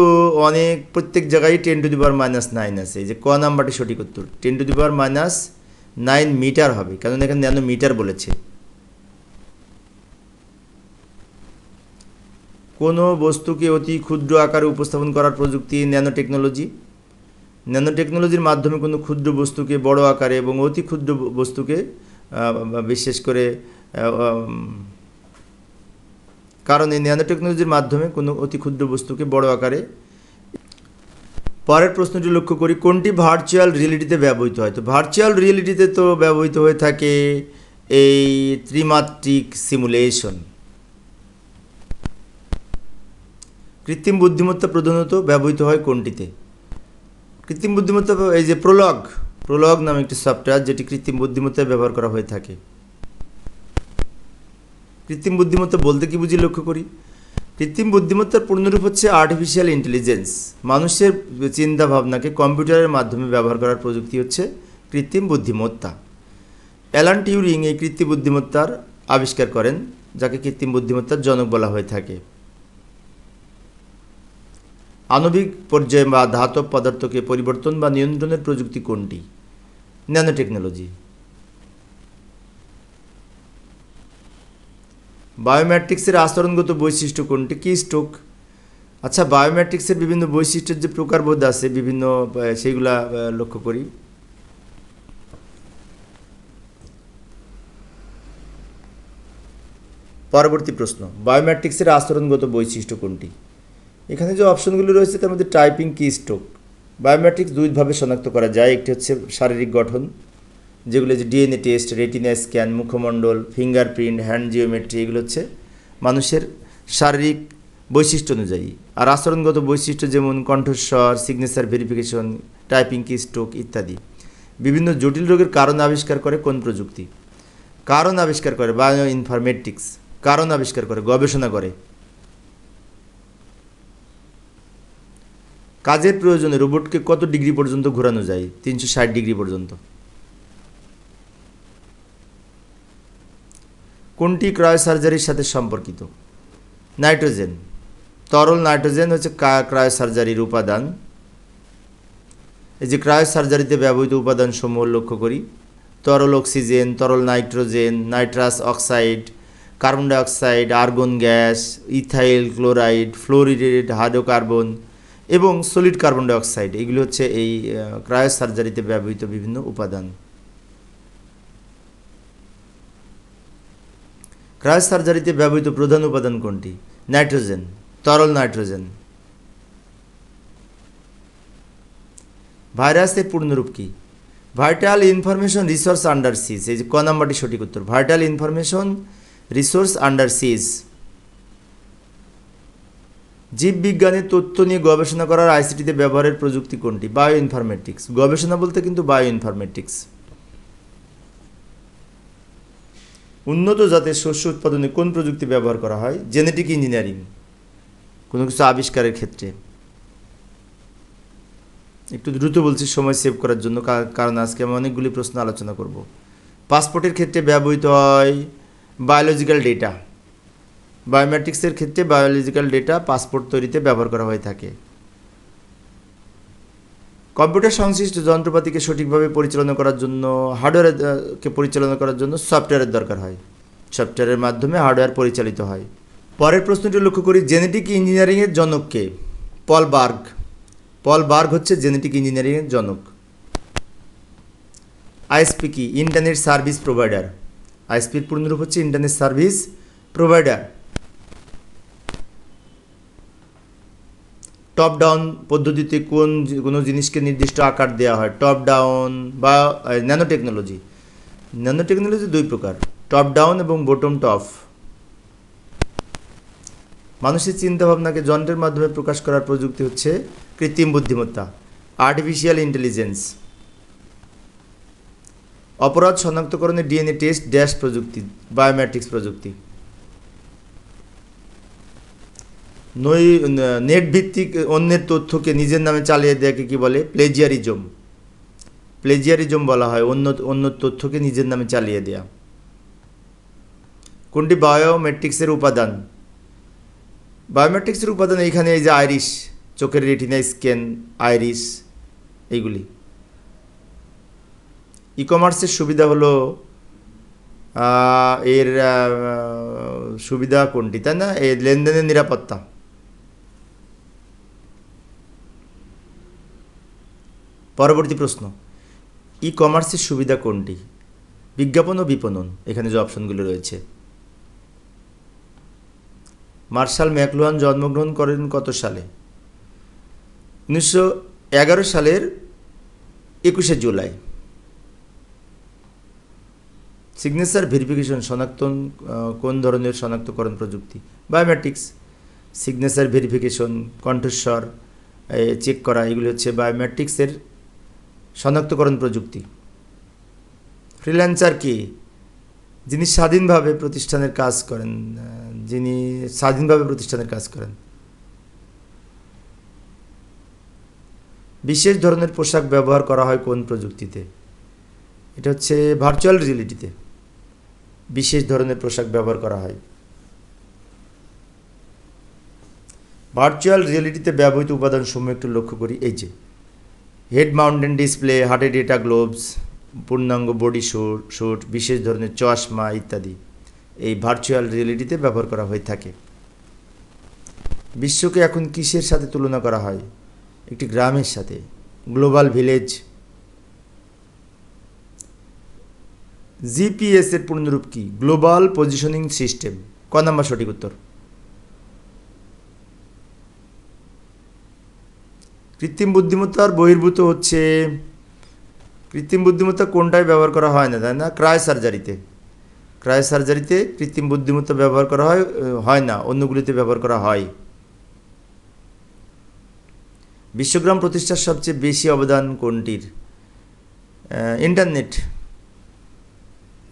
Speaker 1: প্রত্যেক জায়গায় 10⁻⁹ আছে। এই যে ক নাম্বারটি সঠিক উত্তর, 10⁻⁹ মিটার হবে, কারণ এখানে ন্যানোমিটার বলেছে। কোনো বস্তুকে অতি ক্ষুদ্র আকারে উপস্থাপন করার প্রযুক্তি ন্যানো টেকনোলজি। ন্যানো টেকনোলজির মাধ্যমে কোনো ক্ষুদ্র বস্তুকে বড় আকারে এবং অতি ক্ষুদ্র বস্তুকে বিশেষ করে কারণ এই ন্যানো টেকনোলজির মাধ্যমে কোনো অতি ক্ষুদ্র বস্তুকে বড় আকারে। পরের প্রশ্নটি লক্ষ্য করি, কোনটি ভার্চুয়াল রিয়েলিটিতে ব্যবহৃত হয়? তো ভার্চুয়াল রিয়েলিটিতে তো ব্যবহৃত হয়ে থাকে এই ত্রিমাত্রিক সিমুলেশন। কৃত্রিম বুদ্ধিমত্তা প্রধানত ব্যবহৃত হয় কোনটিতে? কৃত্রিম বুদ্ধিমত্তা এই যে প্রলগ নামে একটি সফটওয়্যার, যেটি কৃত্রিম বুদ্ধিমত্তায় ব্যবহার করা হয়ে থাকে। কৃত্রিম বুদ্ধিমত্তা বলতে কি বুঝি লক্ষ্য করি। কৃত্রিম বুদ্ধিমত্তার পূর্ণরূপ হচ্ছে আর্টিফিশিয়াল ইন্টেলিজেন্স। মানুষের চিন্তা ভাবনাকে কম্পিউটারের মাধ্যমে ব্যবহার করার প্রযুক্তি হচ্ছে কৃত্রিম বুদ্ধিমত্তা। অ্যালান টিউরিং এই কৃত্রিম বুদ্ধিমত্তার আবিষ্কার করেন, যাকে কৃত্রিম বুদ্ধিমত্তার জনক বলা হয়ে থাকে। আণবিক পর্যায়ে বা ধাতব পদার্থকে পরিবর্তন বা নিয়ন্ত্রণের প্রযুক্তি কোনটি? Nano technology. বায়োমেট্রিক্সের আচরণগত বৈশিষ্ট্য কোনটি? কি স্ট্রোক। আচ্ছা, বায়োমেট্রিক্সের বিভিন্ন বৈশিষ্ট্যের যে প্রকারবোধ আছে বিভিন্ন, সেইগুলা লক্ষ্য করি। পরবর্তী প্রশ্ন, বায়োমেট্রিক্সের আচরণগত বৈশিষ্ট্য কোনটি? এখানে যে অপশনগুলো রয়েছে তার মধ্যে টাইপিং কি স্ট্রোক। বায়োমেট্রিক্স দুইভাবে শনাক্ত করা যায়। একটি হচ্ছে শারীরিক গঠন, যেগুলো যে ডিএনএ টেস্ট, রেটিনা স্ক্যান, মুখমণ্ডল, ফিঙ্গারপ্রিন্ট, হ্যান্ড জিওমেট্রি, এগুলো হচ্ছে মানুষের শারীরিক বৈশিষ্ট্য অনুযায়ী। আর আচরণগত বৈশিষ্ট্য যেমন কণ্ঠস্বর, signature verification, typing key stroke ইত্যাদি। বিভিন্ন জটিল রোগের কারণ আবিষ্কার করে কোন প্রযুক্তি? কারণ আবিষ্কার করে বায়ো ইনফরমেটিক্স। কারণ আবিষ্কার করে, গবেষণা করে। কাজের প্রয়োজনে রোবটকে কত ডিগ্রি পর্যন্ত ঘোরানো যায়? 360 ডিগ্রি পর্যন্ত। কোনটি ক্রায়োসার্জারির সাথে সম্পর্কিত? নাইট্রোজেন। তরল নাইট্রোজেন হচ্ছে ক্রায়োসার্জারির উপাদান। এই যে ক্রায়োসার্জারিতে ব্যবহৃত উপাদানসমূহ লক্ষ্য করি, তরল অক্সিজেন, তরল nitrogen, nitrous oxide, carbon dioxide, argon gas, ethyl chloride, fluoridated hydrocarbon এবং সলিড কার্বন ডাইঅক্সাইড। এগুলো হচ্ছে এই ক্রায়োসার্জারিতে ব্যবহৃত বিভিন্ন উপাদান। ক্রায়োসার্জারিতে ব্যবহৃত প্রধান উপাদান কোনটি? নাইট্রোজেন, তরল নাইট্রোজেন। ভাইরাসের পূর্ণরূপ কি? ভাইটাল ইনফরমেশন রিসোর্স আন্ডার সিজ। এই যে ক নাম্বারটি সঠিক উত্তর, ভাইটাল ইনফরমেশন রিসোর্স আন্ডার সিজ। জীববিজ্ঞানের তথ্য নিয়ে গবেষণা করার আইসিটিতে ব্যবহারের প্রযুক্তি কোনটি? Bio informatics. গবেষণা বলতে কিন্তু বায়ো ইনফরমেটিক্স। উন্নত জাতের শস্য উৎপাদনে কোন প্রযুক্তি ব্যবহার করা হয়? জেনেটিক ইঞ্জিনিয়ারিং, কোনো কিছু আবিষ্কারের ক্ষেত্রে। একটু দ্রুত বলছি সময় সেভ করার জন্য, কারণ আজকে আমি অনেকগুলি প্রশ্ন আলোচনা করব। পাসপোর্টের ক্ষেত্রে ব্যবহৃত হয় বায়োলজিক্যাল ডেটা। বায়োমেট্রিক্সের ক্ষেত্রে বায়োলজিক্যাল ডেটা পাসপোর্ট তৈরিতে ব্যবহার করা হয়ে থাকে। কম্পিউটার সংশ্লিষ্ট যন্ত্রপাতিকে সঠিকভাবে পরিচালনা করার জন্য, হার্ডওয়্যারকে পরিচালনা করার জন্য সফটওয়্যারের দরকার হয়। সফটওয়্যারের মাধ্যমে হার্ডওয়্যার পরিচালিত হয়। পরের প্রশ্নটি লক্ষ্য করি, জেনেটিক ইঞ্জিনিয়ারিংয়ের জনক কে? পল বার্গ। পল বার্গ হচ্ছে জেনেটিক ইঞ্জিনিয়ারিংয়ের জনক। আইএসপি কি? Internet service provider. আইএসপির পূর্ণরূপ হচ্ছে internet service provider. Top down পদ্ধতিতে কোনো জিনিসকে নির্দিষ্ট আকার দেওয়া হয়? টপ ডাউন বা ন্যানো টেকনোলজি। ন্যানো টেকনোলজি দুই প্রকার, টপ ডাউন এবং বটম টপ। মানুষের চিন্তাভাবনাকে যন্ত্রের মাধ্যমে প্রকাশ করার প্রযুক্তি হচ্ছে কৃত্রিম বুদ্ধিমত্তা, আর্টিফিশিয়াল ইন্টেলিজেন্স। অপরাধ শনাক্তকরণে ডিএনএ টেস্ট ড্যাশ প্রযুক্তি, বায়োমেট্রিক্স প্রযুক্তি। নেট ভিত্তিক অন্যের তথ্যকে নিজের নামে চালিয়ে দেওয়াকে কি বলে? প্লেজিয়ারিজম। প্লেজিয়ারিজম বলা হয় অন্য তথ্যকে নিজের নামে চালিয়ে দেয়া। কোনটি বায়োমেট্রিক্সের উপাদান? বায়োমেট্রিক্সের উপাদান এইখানে এই যে আইরিস, চোখের রেটিনা স্ক্যান, আইরিস, এইগুলি। ই কমার্সের সুবিধা হলো এর সুবিধা কোনটি, তাই না? এই লেনদেনের নিরাপত্তা। পরবর্তী প্রশ্ন, ই কমার্সের সুবিধা কোনটি? বিজ্ঞাপন ও বিপণন, এখানে যে অপশনগুলো রয়েছে। মার্শাল ম্যাকলুহান জন্মগ্রহণ করেন কত সালে? 1911 সালের 21শে জুলাই। সিগনেচার ভেরিফিকেশন শনাক্তন কোন ধরনের শনাক্তকরণ প্রযুক্তি? বায়োমেট্রিক্স। সিগনেচার ভেরিফিকেশন, কণ্ঠস্বর চেক করা, এগুলি হচ্ছে বায়োমেট্রিক্সের শনাক্তকরণ প্রযুক্তি। ফ্রিল্যান্সার কি? যিনি স্বাধীনভাবে প্রতিষ্ঠানের কাজ করেন। বিশেষ ধরনের পোশাক ব্যবহার করা হয় কোন প্রযুক্তিতে? এটা হচ্ছে ভার্চুয়াল রিয়েলিটিতে বিশেষ ধরনের পোশাক ব্যবহার করা হয়। ভার্চুয়াল রিয়েলিটিতে ব্যবহৃত উপাদানসমূহ একটু লক্ষ্য করি। এই যে হেড মাউন্টেন ডিসপ্লে, হার্টে ডেটা গ্লোভস, পূর্ণাঙ্গ বডি স্যুট, বিশেষ ধরনের চশমা ইত্যাদি এই ভার্চুয়াল রিয়েলিটিতে ব্যবহার করা হয়ে থাকে। বিশ্বকে এখন কিসের সাথে তুলনা করা হয়? একটি গ্রামের সাথে, গ্লোবাল ভিলেজ। জিপিএস এর পূর্ণরূপ কি? Global positioning system. ক নাম্বার সঠিক উত্তর? কৃত্রিম বুদ্ধিমত্তার বহির্ভূত হচ্ছে, কৃত্রিম বুদ্ধিমত্তা কোনটায় ব্যবহার করা হয় না, তাই না? ক্রায়োসার্জারিতে কৃত্রিম বুদ্ধিমত্তা ব্যবহার করা হয় না, অন্যগুলিতে ব্যবহার করা হয়। বিশ্বগ্রাম প্রতিষ্ঠার সবচেয়ে বেশি অবদান কোনটির?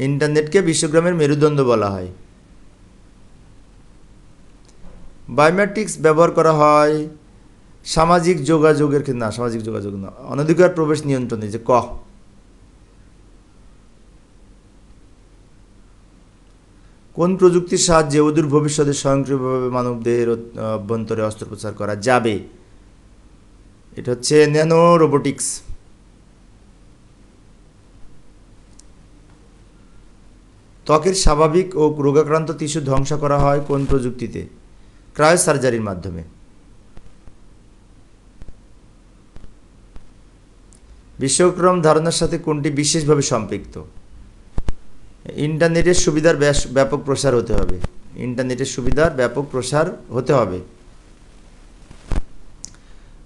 Speaker 1: ইন্টারনেটকে বিশ্বগ্রামের মেরুদণ্ড বলা হয়। বায়োমেট্রিক্স ব্যবহার করা হয় সামাজিক যোগাযোগের ক্ষেত্রে, সামাজিক যোগাযোগ না, অনধিকার প্রবেশ নিয়ন্ত্রণে, যে ক। কোন প্রযুক্তির সাহায্যে অদূর ভবিষ্যতে স্বয়ংক্রিয়ভাবে মানবদেহের অভ্যন্তরে অস্ত্রোপচার করা যাবে? এটা হচ্ছে ন্যানো রোবোটিক্স। ত্বকের স্বাভাবিক ও রোগাক্রান্ত টিস্যু ধ্বংস করা হয় কোন প্রযুক্তিতে? ক্রায়োসার্জারির মাধ্যমে। বিশ্বক্রম ধারণার সাথে কোনটি বিশেষভাবে সম্পৃক্ত? ইন্টারনেটের সুবিধার ব্যাপক প্রসার হতে হবে।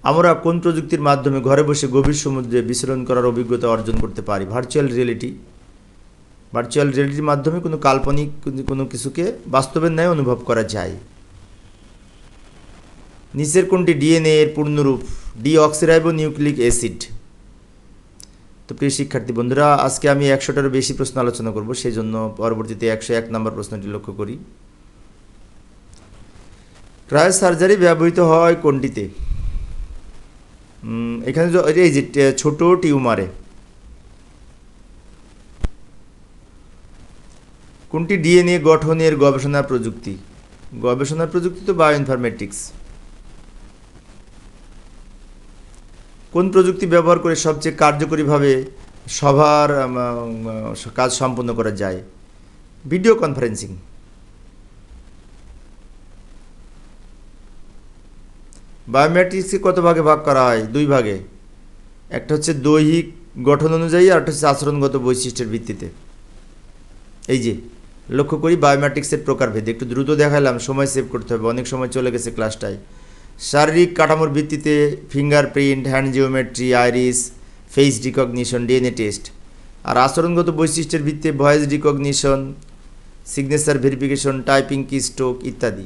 Speaker 1: আমরা কোন প্রযুক্তির মাধ্যমে ঘরে বসে গভীর সমুদ্রে বিচরণ করার অভিজ্ঞতা অর্জন করতে পারি? ভার্চুয়াল রিয়েলিটির মাধ্যমে কোনো কাল্পনিক কোনো কিছুকে বাস্তবের ন্যায় অনুভব করা যায়। নিচের কোনটি ডিএনএ এর পূর্ণরূপ? Deoxyribo nucleic acid. তো প্রিয় শিক্ষার্থী বন্ধুরা, আজকে আমি 100টারও বেশি প্রশ্ন আলোচনা করব, সেই জন্য পরবর্তীতে 101 নম্বর প্রশ্নটি লক্ষ্য করি। ক্রায়োসার্জারি ব্যবহৃত হয় কোনটিতে? এখানে এই যে ছোট টিউমারে। কোনটি ডিএনএ গঠনের গবেষণার প্রযুক্তি? তো বায়োইনফরমেটিক্স। কোন প্রযুক্তি ব্যবহার করে সবচেয়ে কার্যকরীভাবে সভার কাজ সম্পন্ন করা যায়? Video conferencing. বায়োমেট্রিক্সকে কত ভাগে ভাগ করা হয়? 2 ভাগে। একটা হচ্ছে দৈহিক গঠন অনুযায়ী, আর একটা হচ্ছে আচরণগত বৈশিষ্ট্যের ভিত্তিতে। এই যে লক্ষ্য করি বায়োমেট্রিক্সের প্রকারভেদ। একটু দ্রুত দেখালাম, সময় সেভ করতে হবে, অনেক সময় চলে গেছে ক্লাসটায়। শারীরিক কাঠামোর ভিত্তিতে fingerprint, hand geometry, iris, face recognition, DNA test. আর আচরণগত বৈশিষ্ট্যের ভিত্তিতে voice recognition, signature verification, typing key stroke ইত্যাদি।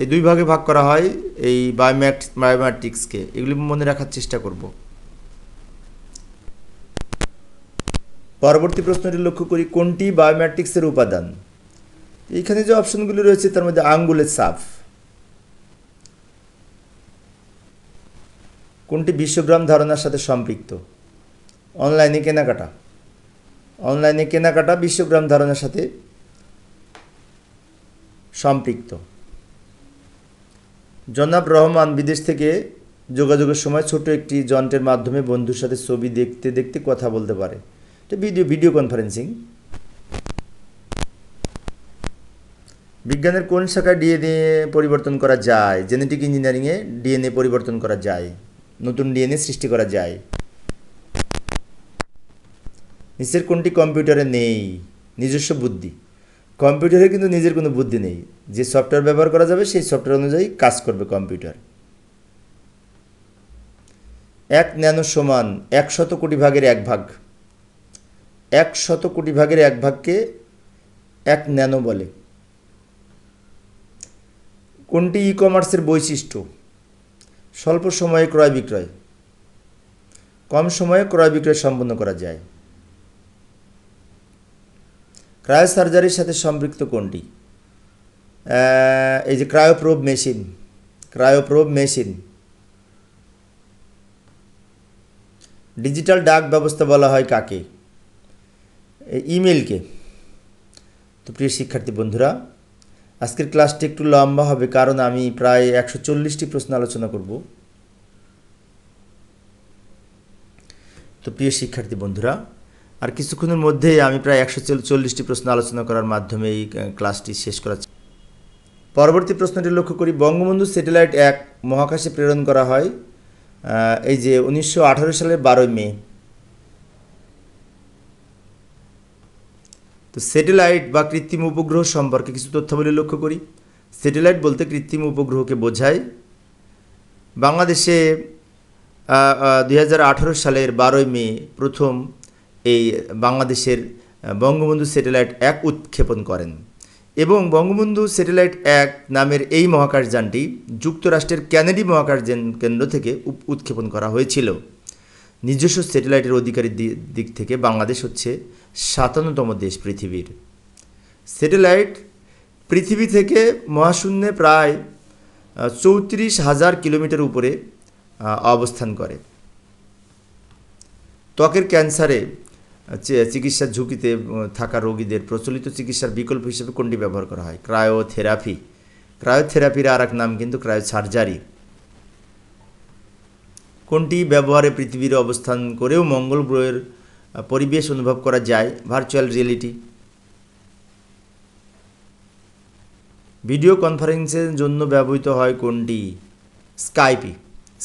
Speaker 1: এই দুই ভাগে ভাগ করা হয় এই বায়োমেট্রিক্সকে। এগুলি মনে রাখার চেষ্টা করব। পরবর্তী প্রশ্নটি লক্ষ্য করি, কোনটি বায়োমেট্রিক্সের উপাদান? এইখানে যে অপশনগুলি রয়েছে তার মধ্যে আঙ্গুলের ছাপ কোনটি বিশ্বগ্রাম ধারণার সাথে সম্পৃক্ত? অনলাইনে কেনাকাটা বিশ্বগ্রাম ধারণার সাথে সম্পৃক্ত। জনাব রহমান বিদেশ থেকে যোগাযোগের সময় ছোট একটি যন্ত্রের মাধ্যমে বন্ধুর সাথে ছবি দেখতে দেখতে কথা বলতে পারে। এটা ভিডিও কনফারেন্সিং। বিজ্ঞানের কোন শাখায় ডিএনএ পরিবর্তন করা যায়? জেনেটিক ইঞ্জিনিয়ারিংয়ে ডিএনএ পরিবর্তন করা যায়, নতুন ডিএনএ সৃষ্টি করা যায়। নিচের কোনটি কম্পিউটারে নেই? নিজস্ব বুদ্ধি। কম্পিউটারে কিন্তু নিজের কোনো বুদ্ধি নেই। যে সফটওয়্যার ব্যবহার করা যাবে সেই সফটওয়্যার অনুযায়ী কাজ করবে কম্পিউটার। 1 ন্যানো সমান 100 কোটি ভাগের 1 ভাগ। 100 কোটি ভাগের 1 ভাগকে 1 ন্যানো বলে। কোনটি ই কমার্সের বৈশিষ্ট্য? স্বল্প সময়ে ক্রয় বিক্রয়, কম সময়ে ক্রয় বিক্রয় সম্পন্ন করা যায়। ক্রায়োসার্জারির সাথে সম্পৃক্ত কোনটি? এই যে ক্রায়োপ্রোব মেশিন। ডিজিটাল ডাক ব্যবস্থা বলা হয় কাকে? ইমেলকে। তো প্রিয় শিক্ষার্থী বন্ধুরা, আজকের ক্লাসটি একটু লম্বা হবে কারণ আমি প্রায় 140টি প্রশ্ন আলোচনা করব। তো প্রিয় শিক্ষার্থী বন্ধুরা, আর কিছুক্ষণের মধ্যেই আমি প্রায় 140টি প্রশ্ন আলোচনা করার মাধ্যমে এই ক্লাসটি শেষ করা। পরবর্তী প্রশ্নটি লক্ষ্য করি, বঙ্গবন্ধু স্যাটেলাইট 1 মহাকাশে প্রেরণ করা হয় এই যে 1918 সালের 12 মে। তো স্যাটেলাইট বা কৃত্রিম উপগ্রহ সম্পর্কে কিছু তথ্যাবলী লক্ষ্য করি। স্যাটেলাইট বলতে কৃত্রিম উপগ্রহকে বোঝায়। বাংলাদেশে 2018 সালের 12 মে প্রথম এই বাংলাদেশের বঙ্গবন্ধু স্যাটেলাইট 1 উৎক্ষেপণ করেন এবং বঙ্গবন্ধু স্যাটেলাইট 1 নামের এই মহাকাশযানটি যুক্তরাষ্ট্রের কেনেডি মহাকাশ কেন্দ্র থেকে উৎক্ষেপণ করা হয়েছিল। নিজস্ব স্যাটেলাইটের অধিকারীর দিক থেকে বাংলাদেশ হচ্ছে 57তম দেশ পৃথিবীর। স্যাটেলাইট পৃথিবী থেকে মহাশূন্যে প্রায় 34,000 কিলোমিটার উপরে অবস্থান করে। ত্বকের ক্যান্সারে চিকিৎসার ঝুঁকিতে থাকা রোগীদের প্রচলিত চিকিৎসার বিকল্প হিসেবে কোনটি ব্যবহার করা হয়? ক্রায়োথেরাপির আর এক নাম কিন্তু ক্রায়োসার্জারি। কোনটি ব্যবহারে পৃথিবীর অবস্থান করেও মঙ্গল গ্রহের পরিবেশ অনুভব করা যায়? Virtual reality. ভিডিও কনফারেন্সের জন্য ব্যবহৃত হয় কোনটি?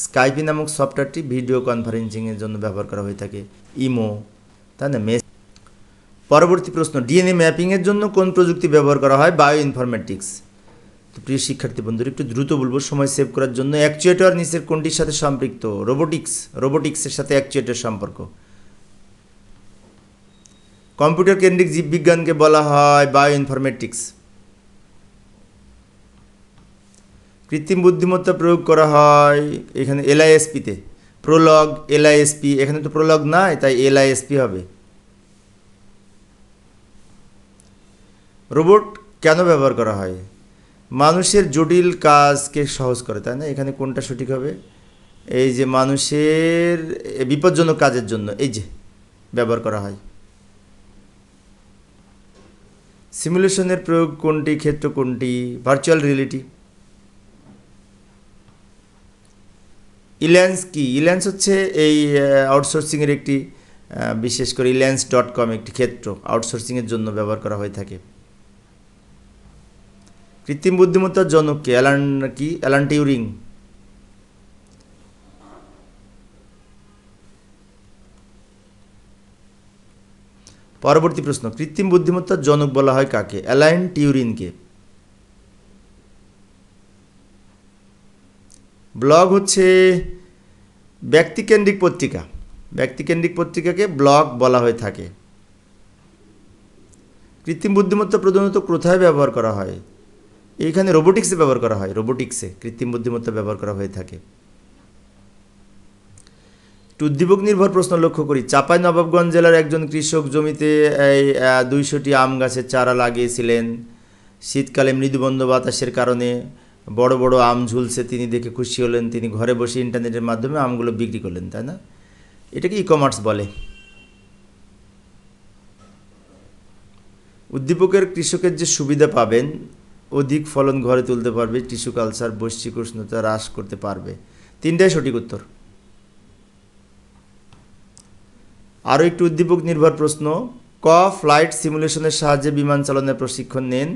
Speaker 1: স্কাইপি নামক সফটওয়্যারটি ভিডিও কনফারেন্সিংয়ের জন্য ব্যবহার করা হয়ে থাকে। ইমো, তাই না? পরবর্তী প্রশ্ন, ডিএনএ ম্যাপিংয়ের জন্য কোন প্রযুক্তি ব্যবহার করা হয়? Bio informatics. তো প্রিয় শিক্ষার্থী বন্ধুরা, একটু দ্রুত বলবো সময় সেভ করার জন্য। অ্যাকচুয়েটর নিচের কোনটির সাথে সম্পৃক্ত? রোবোটিক্সের সাথে অ্যাকচুয়েটর সম্পর্ক। কম্পিউটার কেন্দ্রিক জীববিজ্ঞানকে বলা হয় বায়ো ইনফরমেটিক্স। কৃত্রিম বুদ্ধিমত্তা প্রয়োগ করা হয় এখানে এলআইএসপিতে। প্রোলগ, এলআইএসপি, এখানে তো প্রোলগ নাই তাই এলআইএসপি হবে। রোবট কেন ব্যবহার করা হয়? মানুষের জটিল কাজকে সহজ করে, তাই না? এখানে কোনটা সঠিক হবে? এই যে মানুষের বিপজ্জনক কাজের জন্য এই যে ব্যবহার করা হয়। সিমুলেশনের প্রয়োগ কোনটি? ক্ষেত্র কোনটি? Virtual reality. ইল্যান্স কি? ইল্যান্স হচ্ছে এই আউটসোর্সিংয়ের একটি বিশেষ করে ইল্যান্স.com একটি ক্ষেত্র আউটসোর্সিংয়ের জন্য ব্যবহার করা হয়ে থাকে। কৃত্রিম বুদ্ধিমত্তার জনককে? Alan Turing. পরবর্তী প্রশ্ন, কৃত্রিম বুদ্ধিমত্তার জনক বলা হয় কাকে? অ্যালান টিউরিংকে। ব্লগ হচ্ছে ব্যক্তিকেন্দ্রিক পত্রিকাকে ব্লগ বলা হয়ে থাকে। কৃত্রিম বুদ্ধিমত্তা প্রধানত কোথায় ব্যবহার করা হয়? এইখানে রোবোটিক্সে ব্যবহার করা হয়, রোবোটিক্সে কৃত্রিম বুদ্ধিমত্তা ব্যবহার করা হয়ে থাকে। উদ্দীপক নির্ভর প্রশ্ন লক্ষ্য করি। চাঁপাইনবাবগঞ্জ জেলার একজন কৃষক জমিতে 200টি আম গাছের চারা লাগিয়েছিলেন। শীতকালে মৃদুমন্দ বাতাসের কারণে বড় বড় আম ঝুলছে, তিনি দেখে খুশি হলেন। তিনি ঘরে বসে ইন্টারনেটের মাধ্যমে আমগুলো বিক্রি করলেন, তাই না? এটাকে ই কমার্স বলে। উদ্দীপকের কৃষকের যে সুবিধা পাবেন, অধিক ফলন ঘরে তুলতে পারবে, টিস্যু কালচার, বৈশ্বিক উষ্ণতা হ্রাস করতে পারবে। তিনটাই সঠিক উত্তর। আরও একটি উদ্দীপক নির্ভর প্রশ্ন। ফ্লাইট সিমুলেশনের সাহায্যে বিমান চালনার প্রশিক্ষণ নেন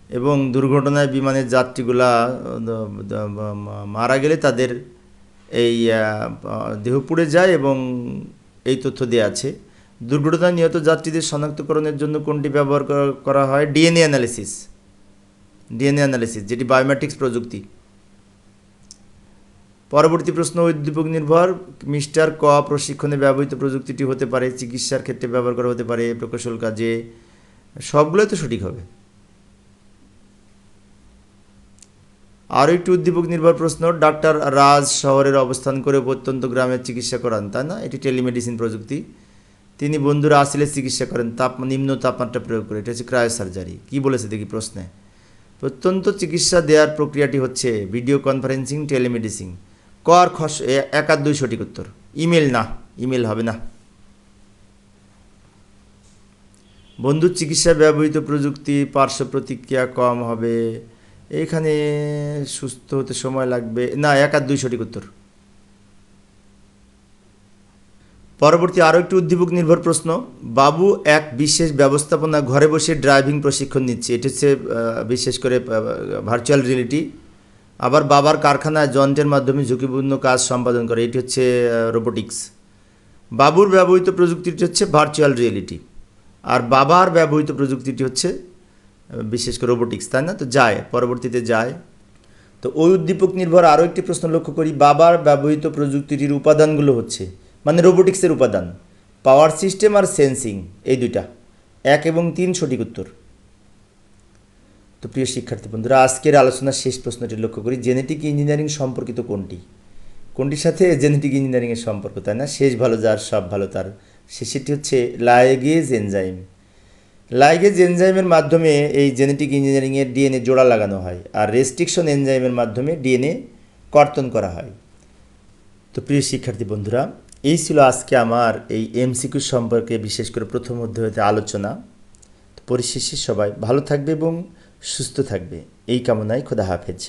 Speaker 1: এবং দুর্ঘটনায় বিমানের যাত্রীগুলা মারা গেলে তাদের এই দেহ পুড়ে যায় এবং এই তথ্য দেওয়া আছে। দুর্ঘটনায় নিহত যাত্রীদের শনাক্তকরণের জন্য কোনটি ব্যবহার করা হয়? ডিএনএ অ্যানালিসিস, যেটি বায়োমেট্রিক্স প্রযুক্তি। পরবর্তী প্রশ্ন উদ্দীপক নির্ভর। মিস্টার প্রশিক্ষণে ব্যবহৃত প্রযুক্তিটি হতে পারে চিকিৎসার ক্ষেত্রে ব্যবহার করা হতে পারে, প্রকৌশল কাজে। সবগুলোই তো সঠিক হবে। আরও একটি উদ্দীপক নির্ভর প্রশ্ন। ডাক্তার রাজ শহরের অবস্থান করে প্রত্যন্ত গ্রামের চিকিৎসা করান, তাই না? এটি টেলিমেডিসিন প্রযুক্তি। তিনি বন্ধুরা আসলে চিকিৎসা করেন নিম্ন তাপমাত্রা প্রয়োগ করে, এটা হচ্ছে ক্রায়োসার্জারি। কী বলেছে দেখি প্রশ্নে? প্রত্যন্ত চিকিৎসা দেওয়ার প্রক্রিয়াটি হচ্ছে ভিডিও কনফারেন্সিং, টেলিমেডিসিন। কর খস 1 আর 2 সঠিক উত্তর। ইমেল না, ইমেল হবে না। বন্ধুর চিকিৎসায় ব্যবহৃত প্রযুক্তি, পার্শ্ব প্রতিক্রিয়া কম হবে। এইখানে সুস্থ হতে সময় লাগবে না, 1 আর 2 সঠিক উত্তর। পরবর্তী আরও একটি উদ্দীপক নির্ভর প্রশ্ন। বাবু এক বিশেষ ব্যবস্থাপনা ঘরে বসে ড্রাইভিং প্রশিক্ষণ নিচ্ছে, এটি হচ্ছে বিশেষ করে ভার্চুয়াল রিয়েলিটি। আবার বাবার কারখানায় যন্ত্রের মাধ্যমে ঝুঁকিপূর্ণ কাজ সম্পাদন করে, এটি হচ্ছে রোবোটিক্স। বাবুর ব্যবহৃত প্রযুক্তিটি হচ্ছে ভার্চুয়াল রিয়েলিটি, আর বাবার ব্যবহৃত প্রযুক্তিটি হচ্ছে বিশেষ করে রোবোটিক্স, তাই না? তো যায়, পরবর্তীতে যায়। তো ওই উদ্দীপক নির্ভর আরও একটি প্রশ্ন লক্ষ্য করি। বাবার ব্যবহৃত প্রযুক্তিটির উপাদানগুলো হচ্ছে, মানে রোবোটিক্সের উপাদান, পাওয়ার সিস্টেম আর সেন্সিং, এই দুইটা। 1 এবং 3 সঠিক উত্তর। তো প্রিয় শিক্ষার্থী বন্ধুরা, আজকের আলোচনার শেষ প্রশ্নটি লক্ষ্য করি। জেনেটিক ইঞ্জিনিয়ারিং সম্পর্কিত কোনটির সাথে জেনেটিক ইঞ্জিনিয়ারিংয়ের সম্পর্ক, তাই না? শেষ ভালো যার সব ভালো তার। শেষেরটি হচ্ছে লাইগেজ এনজাইম। লাইগেজ এনজাইমের মাধ্যমে এই জেনেটিক ইঞ্জিনিয়ারিংয়ের ডিএনএ জোড়া লাগানো হয়, আর রেস্ট্রিকশন এনজাইমের মাধ্যমে ডিএনএ কর্তন করা হয়। তো প্রিয় শিক্ষার্থী বন্ধুরা, এই ছিল আজকে আমার এই এমসিকিউ সম্পর্কে বিশেষ করে প্রথম অধ্যায়তে আলোচনা। তো পরিশেষে সবাই ভালো থাকবে এবং সুস্থ থাকবে, এই কামনায় খোদা হাফেজ।